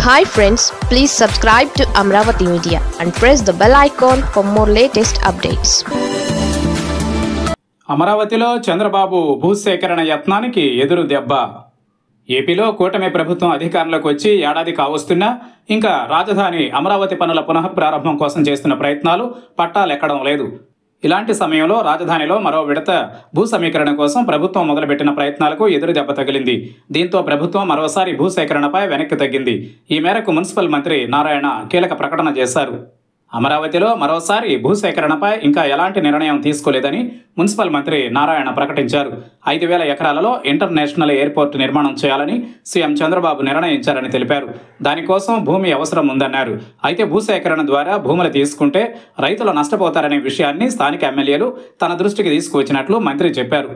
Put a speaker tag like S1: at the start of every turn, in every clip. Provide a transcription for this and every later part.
S1: Hi friends, please subscribe to Amravati Media and press the bell icon for more latest updates.
S2: అమరావతిలో చంద్రబాబు భూసేకరణ యత్నానికి ఎదురు దెబ్బ. ఏపీలో కూటమి ప్రభుత్వం అధికారంలోకి వచ్చి ఏడాది కావస్తున్నా ఇంకా రాజధాని అమరావతి పనుల పునఃప్రారంభం కోసం చేస్తున్న ప్రయత్నాలు పట్టాలెక్కడం లేదు. ఇలాంటి సమయంలో రాజధానిలో మరో విడత భూ సమీకరణ కోసం ప్రభుత్వం మొదలుపెట్టిన ప్రయత్నాలకు ఎదురు దెబ్బ తగిలింది. దీంతో ప్రభుత్వం మరోసారి భూసేకరణపై వెనక్కి తగ్గింది. ఈ మేరకు మున్సిపల్ మంత్రి నారాయణ కీలక ప్రకటన చేశారు. అమరావతిలో మరోసారి భూసేకరణపై ఇంకా ఎలాంటి నిర్ణయం తీసుకోలేదని మున్సిపల్ మంత్రి నారాయణ ప్రకటించారు. 5,000 ఎకరాలలో ఇంటర్నేషనల్ ఎయిర్పోర్ట్ నిర్మాణం చేయాలని సీఎం చంద్రబాబు నిర్ణయించారని తెలిపారు. దానికోసం భూమి అవసరం ఉందన్నారు. అయితే భూసేకరణ ద్వారా భూములు తీసుకుంటే రైతులు నష్టపోతారనే విషయాన్ని స్థానిక ఎమ్మెల్యేలు తన దృష్టికి తీసుకువచ్చినట్లు మంత్రి చెప్పారు.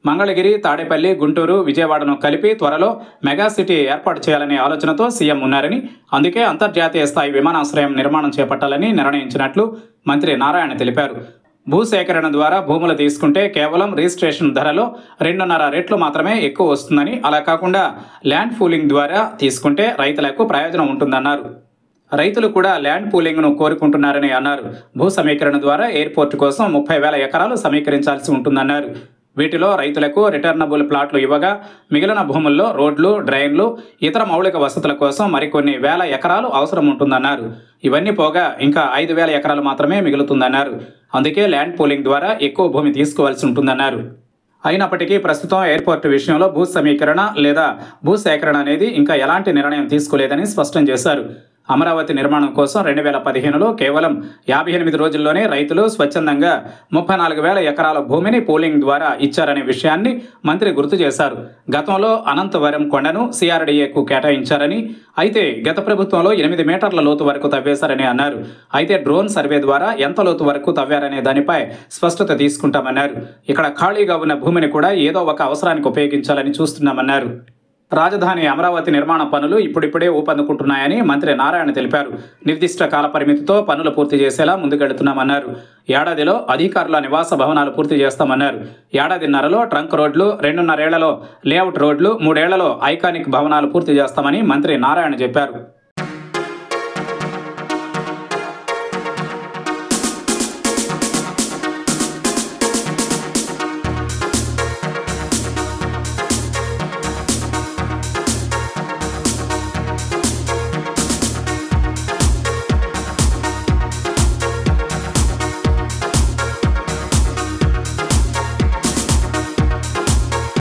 S2: మంగళగిరి, తాడేపల్లి, గుంటూరు, విజయవాడను కలిపి త్వరలో మెగా సిటీ ఏర్పాటు చేయాలనే ఆలోచనతో సీఎం ఉన్నారని, అందుకే అంతర్జాతీయ స్థాయి విమానాశ్రయం నిర్మాణం చేపట్టాలని నిర్ణయించినట్లు మంత్రి నారాయణ తెలిపారు. భూసేకరణ ద్వారా భూములు తీసుకుంటే కేవలం రిజిస్ట్రేషన్ ధరలో 2.5 రెట్లు మాత్రమే ఎక్కువ వస్తుందని, అలా కాకుండా ల్యాండ్ పూలింగ్ ద్వారా తీసుకుంటే రైతులకు ప్రయోజనం ఉంటుందన్నారు. రైతులు కూడా ల్యాండ్ పూలింగ్ను కోరుకుంటున్నారని అన్నారు. భూ సమీకరణ ద్వారా ఎయిర్పోర్టు కోసం 30,000 ఎకరాలు సమీకరించాల్సి ఉంటుందన్నారు. వీటిలో రైతులకు రిటర్నబుల్ ప్లాట్లు ఇవ్వగా మిగిలిన భూముల్లో రోడ్లు, డ్రైన్లు, ఇతర మౌలిక వసతుల కోసం మరికొన్ని వేల ఎకరాలు అవసరం ఉంటుందన్నారు. ఇవన్నీ పోగా ఇంకా 5,000 ఎకరాలు మాత్రమే మిగులుతుందన్నారు. అందుకే ల్యాండ్ పూలింగ్ ద్వారా ఎక్కువ భూమి తీసుకోవాల్సి ఉంటుందన్నారు. అయినప్పటికీ ప్రస్తుతం ఎయిర్పోర్టు విషయంలో భూ సమీకరణ లేదా భూసేకరణ అనేది ఇంకా ఎలాంటి నిర్ణయం తీసుకోలేదని స్పష్టం చేశారు. అమరావతి నిర్మాణం కోసం 2015లో కేవలం 58 రోజుల్లోనే రైతులు స్వచ్ఛందంగా 34,000 ఎకరాల భూమిని పూలింగ్ ద్వారా ఇచ్చారనే విషయాన్ని మంత్రి గుర్తు చేశారు. గతంలో అనంతవరం కొండను సిఆర్డీఏకు కేటాయించారని, అయితే గత ప్రభుత్వంలో 8 మీటర్ల లోతు వరకు తవ్వేశారని అన్నారు. అయితే డ్రోన్ సర్వే ద్వారా ఎంత లోతు వరకు తవ్వారనే దానిపై స్పష్టత తీసుకుంటామన్నారు. ఇక్కడ ఖాళీగా ఉన్న భూమిని కూడా ఏదో ఒక అవసరానికి ఉపయోగించాలని చూస్తున్నామన్నారు. రాజధాని అమరావతి నిర్మాణ పనులు ఇప్పుడిప్పుడే ఊపందుకుంటున్నాయని మంత్రి నారాయణ తెలిపారు. నిర్దిష్ట కాల పరిమితితో పనులు పూర్తి చేసేలా ముందుకెడుతున్నామన్నారు. ఏడాదిలో అధికారుల నివాస భవనాలు పూర్తి చేస్తామన్నారు. ఏడాదిన్నరలో ట్రంక్ రోడ్లు, 2.5 ఏళ్లలో లేఅవుట్ రోడ్లు, 3 ఏళ్లలో ఐకానిక్ భవనాలు పూర్తి చేస్తామని మంత్రి నారాయణ చెప్పారు.